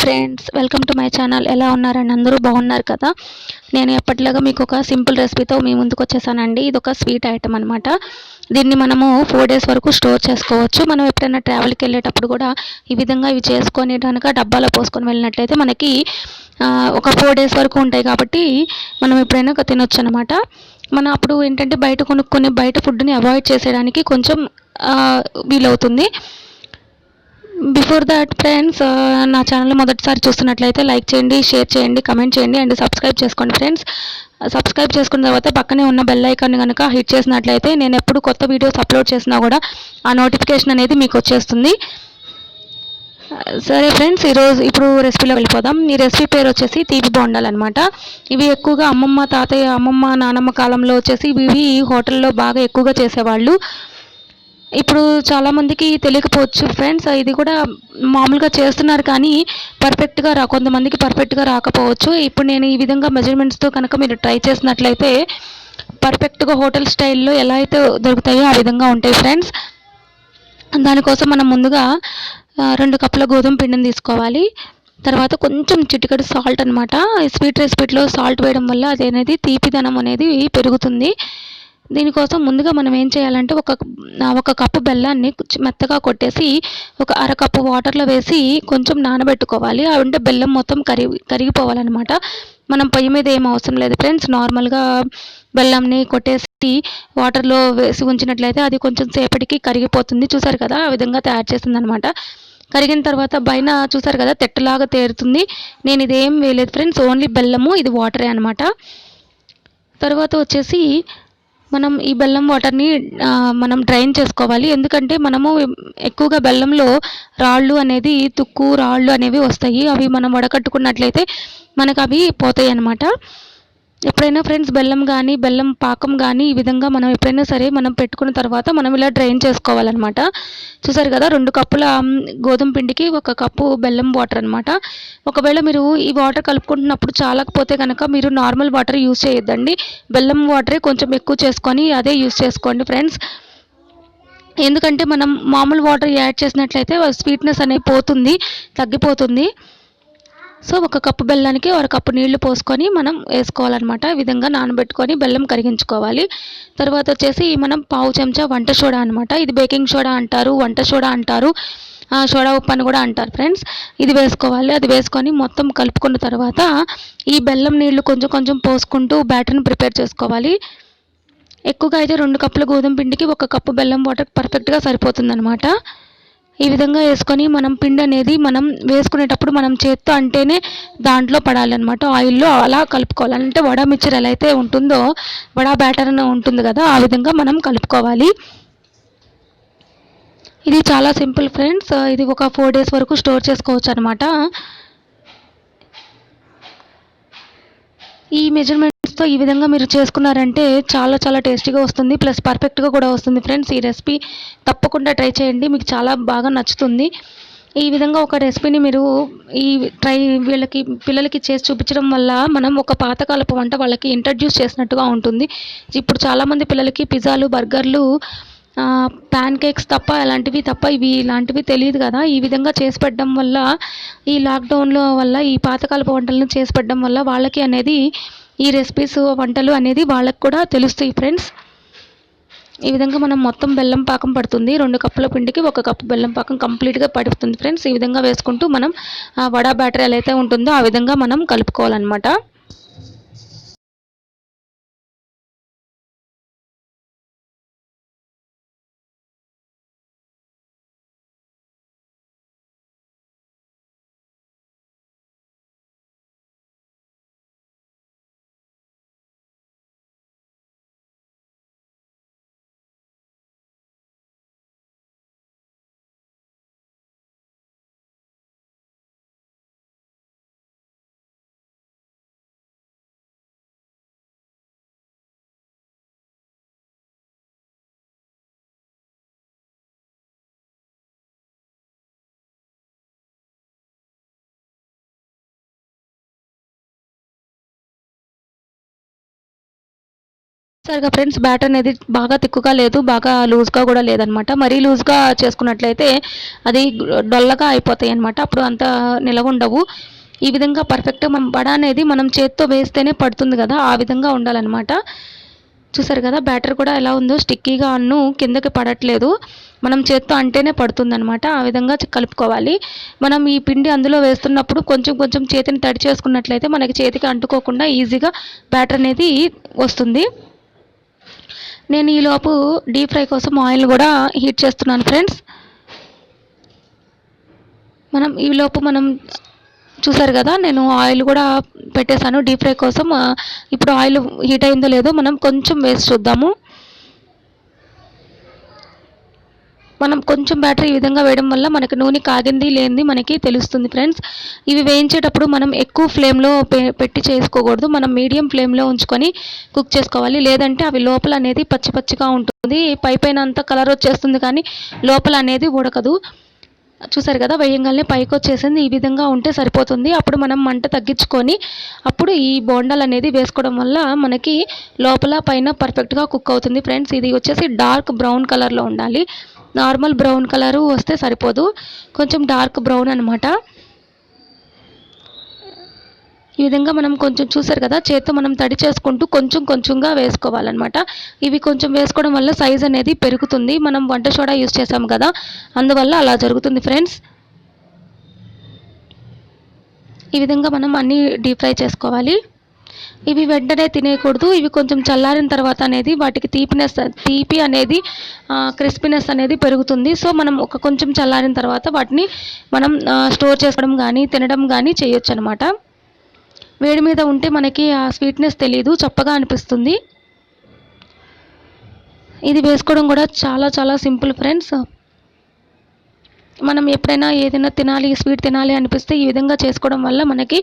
Friends, welcome to my channel. ఎలా ఉన్నారని అందరూ బాగున్నారు కదా. నేను ఎప్పటిలాగా మీకు ఒక సింపుల్ రెసిపీతో మీ ముందుకు వచ్చేసానండి. ఇది ఒక స్వీట్ ఐటమ్ అనమాట. దీన్ని మనము 4 days వరకు స్టోర్ చేసుకోవచ్చు. మనం ఎప్పుడైనా ట్రావెల్కి వెళ్ళేటప్పుడు కూడా ఈ విధంగా ఇవి చేసుకొని కనుక డబ్బాలో పోసుకొని వెళ్ళినట్లయితే మనకి ఒక 4 days వరకు ఉంటాయి కాబట్టి మనం ఎప్పుడైనా తినొచ్చు అనమాట. మనం అప్పుడు ఏంటంటే బయట కొనుక్కొని బయట ఫుడ్ని అవాయిడ్ చేసేయడానికి కొంచెం వీలవుతుంది. బిఫోర్ దట్ ఫ్రెండ్స్, నా ఛానల్ మొదటిసారి చూస్తున్నట్లయితే లైక్ చేయండి, షేర్ చేయండి, కమెంట్ చేయండి అండ్ సబ్స్క్రైబ్ చేసుకోండి ఫ్రెండ్స్. సబ్స్క్రైబ్ చేసుకున్న తర్వాత పక్కనే ఉన్న బెల్ ఐకాన్ని కనుక హిట్ చేసినట్లయితే నేను ఎప్పుడు కొత్త వీడియోస్ అప్లోడ్ చేసినా కూడా ఆ నోటిఫికేషన్ అనేది మీకు వచ్చేస్తుంది. సరే ఫ్రెండ్స్, ఇప్పుడు రెసిపీలో వెళ్ళిపోదాం. ఈ రెసిపీ పేరు వచ్చేసి తీపి బోండాలు అనమాట. ఇవి ఎక్కువగా అమ్మమ్మ, తాతయ్య, అమ్మమ్మ, నానమ్మ కాలంలో వచ్చేసి ఇవి హోటల్లో బాగా ఎక్కువగా చేసేవాళ్ళు. ఇప్పుడు చాలామందికి తెలియకపోవచ్చు ఫ్రెండ్స్. ఇది కూడా మామూలుగా చేస్తున్నారు కానీ కొంతమందికి పర్ఫెక్ట్గా రాకపోవచ్చు. ఇప్పుడు నేను ఈ విధంగా మెజర్మెంట్స్తో కనుక మీరు ట్రై చేసినట్లయితే పర్ఫెక్ట్గా హోటల్ స్టైల్లో ఎలా అయితే దొరుకుతాయో ఆ విధంగా ఉంటాయి ఫ్రెండ్స్. దానికోసం మనం ముందుగా 2 కప్పుల గోధుమ పిండిని తీసుకోవాలి. తర్వాత కొంచెం చిటికెడు సాల్ట్ అనమాట. స్వీట్ రెసిపీలో సాల్ట్ వేయడం వల్ల అది అనేది తీపిదనం అనేది పెరుగుతుంది. దీనికోసం ముందుగా మనం ఏం చేయాలంటే ఒక కప్పు బెల్లాన్ని మెత్తగా కొట్టేసి ఒక అరకప్పు వాటర్లో వేసి కొంచెం నానబెట్టుకోవాలి. అంటే బెల్లం మొత్తం కరిగిపోవాలన్నమాట. మనం పొయ్యి మీద ఏం అవసరం లేదు ఫ్రెండ్స్. నార్మల్గా బెల్లంని కొట్టేసి వాటర్లో వేసి ఉంచినట్లయితే అది కొంచెం సేపటికి కరిగిపోతుంది. చూసారు కదా, ఆ విధంగా తయారు చేస్తుంది అనమాట. కరిగిన తర్వాత పైన చూసారు కదా తెట్టలాగా తేరుతుంది. నేను ఇదేం వేయలేదు ఫ్రెండ్స్, ఓన్లీ బెల్లము, ఇది వాటరే అనమాట. తర్వాత వచ్చేసి మనం ఈ బెల్లం వాటర్ని మనం డ్రైన్ చేసుకోవాలి. ఎందుకంటే మనము ఎక్కువగా బెల్లంలో రాళ్ళు అనేవి వస్తాయి. అవి మనం వడకట్టుకున్నట్లయితే మనకు అవి పోతాయి అన్నమాట. ఎప్పుడైనా ఫ్రెండ్స్ బెల్లం పాకం కానీ ఈ విధంగా మనం ఎప్పుడైనా సరే మనం పెట్టుకున్న తర్వాత మనం ఇలా డ్రైన్ చేసుకోవాలన్నమాట. చూసారు కదా, 2 కప్పుల గోధుమ పిండికి 1 కప్పు బెల్లం వాటర్ అనమాట. ఒకవేళ మీరు ఈ వాటర్ కలుపుకుంటున్నప్పుడు చాలకపోతే కనుక మీరు నార్మల్ వాటర్ యూజ్ చేయొద్దండి. బెల్లం వాటరే కొంచెం ఎక్కువ చేసుకొని అదే యూజ్ చేసుకోండి ఫ్రెండ్స్. ఎందుకంటే మనం మామూలు వాటర్ యాడ్ చేసినట్లయితే స్వీట్నెస్ అనేది తగ్గిపోతుంది. సో 1 కప్పు బెల్లానికి 1 కప్పు నీళ్లు పోసుకొని మనం వేసుకోవాలన్నమాట. ఈ విధంగా నానబెట్టుకొని బెల్లం కరిగించుకోవాలి. తర్వాత వచ్చేసి మనం పావు చెంచా వంట సోడా అనమాట. ఇది బేకింగ్ సోడా అంటారు, వంట సోడా అంటారు, సోడా ఉప్పు అని కూడా అంటారు ఫ్రెండ్స్. ఇది వేసుకోవాలి. అది వేసుకొని మొత్తం కలుపుకున్న తర్వాత ఈ బెల్లం నీళ్లు కొంచెం కొంచెం పోసుకుంటూ బ్యాటర్ని ప్రిపేర్ చేసుకోవాలి. ఎక్కువగా అయితే 2 కప్పుల గోధుమ పిండికి 1 కప్పు బెల్లం వాటర్ పర్ఫెక్ట్గా సరిపోతుందన్నమాట. ఈ విధంగా వేసుకొని మనం పిండి అనేది మనం వేసుకునేటప్పుడు మనం చేత్తో అంటేనే దాంట్లో పడాలన్నమాట. ఆయిల్లో అలా కలుపుకోవాలి. అంటే వడ మిక్చర్ ఎలా అయితే ఉంటుందో, వడ బ్యాటర్ అని ఉంటుంది కదా, ఆ విధంగా మనం కలుపుకోవాలి. ఇది చాలా సింపుల్ ఫ్రెండ్స్. ఇది ఒక 4 days వరకు స్టోర్ చేసుకోవచ్చు అనమాట. ఈ మెజర్మెంట్స్తో ఈ విధంగా మీరు చేసుకున్నారంటే చాలా చాలా టేస్టీగా వస్తుంది, ప్లస్ పర్ఫెక్ట్గా కూడా వస్తుంది ఫ్రెండ్స్. ఈ రెసిపీ తప్పకుండా ట్రై చేయండి, మీకు చాలా బాగా నచ్చుతుంది. ఈ విధంగా ఒక రెసిపీని మీరు పిల్లలకి చేసి చూపించడం వల్ల మనం ఒక పాతకాలపు వంట వాళ్ళకి ఇంట్రడ్యూస్ చేసినట్టుగా ఉంటుంది. ఇప్పుడు చాలామంది పిల్లలకి పిజ్జాలు, బర్గర్లు, ప్యాన్ కేక్స్ ఇలాంటివి తెలియదు కదా. ఈ విధంగా చేసి పెట్టడం వల్ల, ఈ లాక్డౌన్లో వల్ల ఈ పాతకాలపు వంటలను చేసి పెట్టడం వల్ల వాళ్ళకి అనేది ఈ రెసిపీస్, వంటలు అనేది వాళ్ళకి కూడా తెలుస్తాయి ఫ్రెండ్స్. ఈ విధంగా మనం మొత్తం బెల్లం పాకం పడుతుంది. 2 కప్పుల పిండికి 1 కప్పు బెల్లం పాకం కంప్లీట్గా పడుతుంది ఫ్రెండ్స్. ఈ విధంగా వేసుకుంటూ మనం వడ బ్యాటర్ ఎలా అయితే ఉంటుందో ఆ విధంగా మనం కలుపుకోవాలన్నమాట. సరిగా ఫ్రెండ్స్ బ్యాటర్ అనేది బాగా తిక్కుగా లేదు, బాగా లూజ్గా కూడా లేదనమాట. మరీ లూజ్గా చేసుకున్నట్లయితే అది డొల్లగా అయిపోతాయి అనమాట. అప్పుడు అంత నిలవ ఉండవు. ఈ విధంగా పర్ఫెక్ట్గా మనం వడ అనేది మనం చేత్తో వేస్తేనే పడుతుంది కదా, ఆ విధంగా ఉండాలన్నమాట. చూసారు కదా బ్యాటర్ కూడా ఎలా ఉందో, స్టిక్కీగా కిందకి పడట్లేదు. మనం చేత్తో అంటేనే పడుతుందనమాట. ఆ విధంగా కలుపుకోవాలి. మనం ఈ పిండి అందులో వేస్తున్నప్పుడు కొంచెం కొంచెం చేతిని తడి చేసుకున్నట్లయితే మనకి చేతికి అంటుకోకుండా ఈజీగా బ్యాటర్ అనేది వస్తుంది. నేను ఈలోపు డీప్ ఫ్రై కోసం ఆయిల్ కూడా హీట్ చేస్తున్నాను ఫ్రెండ్స్. మనం చూసారు కదా, నేను ఆయిల్ కూడా పెట్టేశాను డీప్ ఫ్రై కోసం. ఇప్పుడు ఆయిల్ హీట్ అయిందో లేదో మనం కొంచెం వేసి చూద్దాము. మనం కొంచెం బ్యాటర్ ఈ విధంగా వేయడం వల్ల మనకి నూనె కాగింది లేనిది మనకి తెలుస్తుంది ఫ్రెండ్స్. ఇవి వేయించేటప్పుడు మనం ఎక్కువ ఫ్లేమ్లో పెట్టి చేసుకోకూడదు. మనం మీడియం ఫ్లేమ్లో ఉంచుకొని కుక్ చేసుకోవాలి. లేదంటే అవి లోపల అనేది పచ్చి పచ్చిగా ఉంటుంది. పైన అంతా కలర్ వచ్చేస్తుంది కానీ లోపల అనేది ఉడకదు. చూసారు కదా, వేయంగానే పైకి వచ్చేసింది. ఈ విధంగా ఉంటే సరిపోతుంది. అప్పుడు మనం మంట తగ్గించుకొని అప్పుడు ఈ బోండాలు అనేది వేసుకోవడం వల్ల మనకి లోపల పైన పర్ఫెక్ట్గా కుక్ అవుతుంది ఫ్రెండ్స్. ఇది వచ్చేసి డార్క్ బ్రౌన్ కలర్లో ఉండాలి. నార్మల్ బ్రౌన్ కలరు వస్తే సరిపోదు, కొంచెం డార్క్ బ్రౌన్ అనమాట. ఈ విధంగా మనం కొంచెం చూసారు కదా, చేత్తో మనం తడి చేసుకుంటూ కొంచెం కొంచెంగా వేసుకోవాలన్నమాట. ఇవి కొంచెం వేసుకోవడం వల్ల సైజ్ అనేది పెరుగుతుంది. మనం వంట సోడా యూస్ చేసాం కదా, అందువల్ల అలా జరుగుతుంది ఫ్రెండ్స్. ఈ విధంగా మనం అన్నీ డీప్ ఫ్రై చేసుకోవాలి. ఇవి వెంటనే తినేయకూడదు. ఇవి కొంచెం చల్లారిన తర్వాత అనేది వాటికి తీపి అనేది క్రిస్పీనెస్ అనేది పెరుగుతుంది. సో మనం కొంచెం చల్లారిన తర్వాత వాటిని మనం స్టోర్ చేసుకోవడం కానీ తినడం కానీ చేయొచ్చు అనమాట. వేడి మీద ఉంటే మనకి ఆ స్వీట్నెస్ తెలీదు, చప్పగా అనిపిస్తుంది. ఇది వేసుకోవడం కూడా చాలా చాలా సింపుల్ ఫ్రెండ్స్. మనం ఎప్పుడైనా ఏదైనా తినాలి, స్వీట్ తినాలి అనిపిస్తే ఈ విధంగా చేసుకోవడం వల్ల మనకి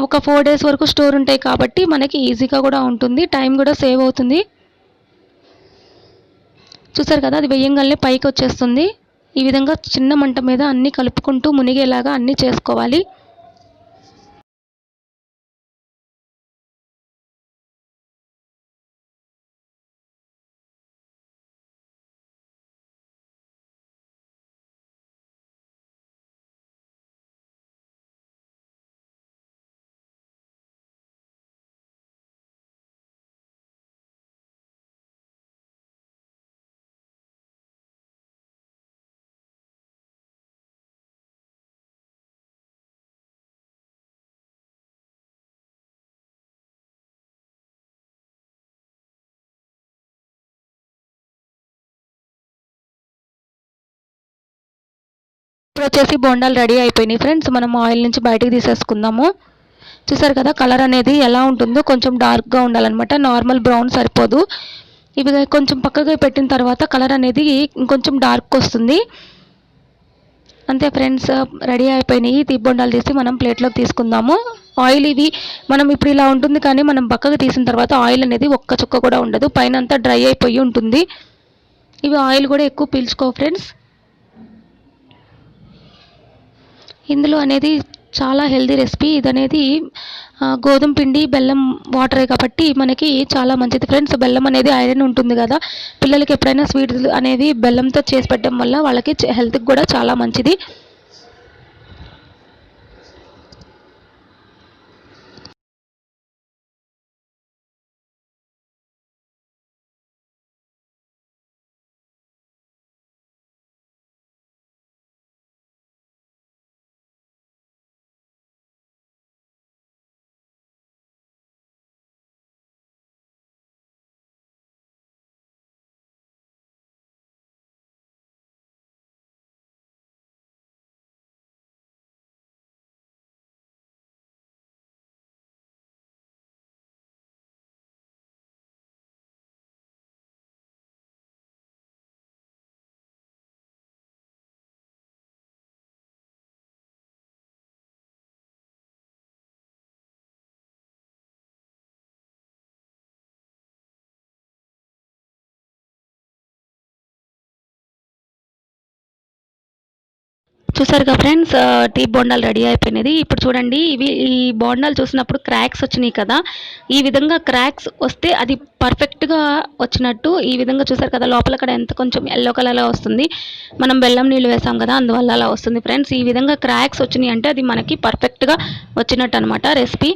ఒక 4 డేస్ వరకు స్టోర్ ఉంటాయి కాబట్టి మనకి ఈజీగా కూడా ఉంటుంది, టైం కూడా సేవ్ అవుతుంది. చూసారు కదా, అది వేయంగానే పైకి వచ్చేస్తుంది. ఈ విధంగా చిన్న మంట మీద అన్నీ కలుపుకుంటూ మునిగేలాగా అన్నీ చేసుకోవాలి. ఇప్పుడు వచ్చేసి బోండాలు రెడీ అయిపోయినాయి ఫ్రెండ్స్. మనం ఆయిల్ నుంచి బయటికి తీసేసుకుందాము. చూసారు కదా, కలర్ అనేది ఎలా ఉంటుందో, కొంచెం డార్క్గా ఉండాలన్నమాట. నార్మల్ బ్రౌన్ సరిపోదు. ఇవి కొంచెం పక్కగా పెట్టిన తర్వాత కలర్ అనేది ఇంకొంచెం డార్క్ వస్తుంది. అంతే ఫ్రెండ్స్, రెడీ అయిపోయినాయి. బొండాలు తీసి మనం ప్లేట్లోకి తీసుకుందాము. ఆయిల్ ఇది మనం ఇప్పుడు ఇలా ఉంటుంది కానీ మనం పక్కకు తీసిన తర్వాత ఆయిల్ అనేది ఒక్క చుక్క కూడా ఉండదు, పైన అంతా డ్రై అయిపోయి ఉంటుంది. ఇవి ఆయిల్ కూడా ఎక్కువ పీల్చుకోవు ఫ్రెండ్స్. ఇందులో అనేది చాలా హెల్దీ రెసిపీ ఇది అనేది. గోధుమ పిండి బెల్లం వాటరే కాబట్టి మనకి చాలా మంచిది ఫ్రెండ్స్. బెల్లం అనేది ఐరన్ ఉంటుంది కదా, పిల్లలకి ఎప్పుడైనా స్వీట్ అనేది బెల్లంతో చేసి పెట్టడం వల్ల వాళ్ళకి హెల్త్కి కూడా చాలా మంచిది. చూసారుగా ఫ్రెండ్స్, టీ బోండాలు రెడీ అయిపోయినది. ఇప్పుడు చూడండి, ఈ బోండాలు చూసినప్పుడు క్రాక్స్ వచ్చినాయి కదా, ఈ విధంగా క్రాక్స్ వస్తే అది పర్ఫెక్ట్గా వచ్చినట్టు. ఈ విధంగా చూసారు కదా, లోపల అక్కడ ఎంత కొంచెం ఎల్లో కలర్లో వస్తుంది. మనం బెల్లం నీళ్ళు వేసాం కదా, అందువల్ల అలా వస్తుంది ఫ్రెండ్స్. ఈ విధంగా క్రాక్స్ వచ్చినాయి అంటే అది మనకి పర్ఫెక్ట్గా వచ్చినట్టు అనమాట రెసిపీ.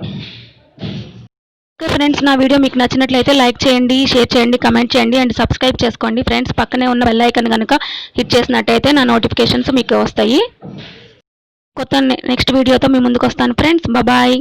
ఓకే ఫ్రెండ్స్, నా వీడియో మీకు నచ్చినట్లయితే లైక్ చేయండి, షేర్ చేయండి, కమెంట్ చేయండి అండ్ సబ్స్క్రైబ్ చేసుకోండి ఫ్రెండ్స్. పక్కనే ఉన్న బెల్ ఐకాన్ కనుక హిట్ చేసినట్టయితే నా నోటిఫికేషన్స్ మీకు వస్తాయి. కొత్త నెక్స్ట్ వీడియోతో మీ ముందుకు వస్తాను ఫ్రెండ్స్. బాయ్.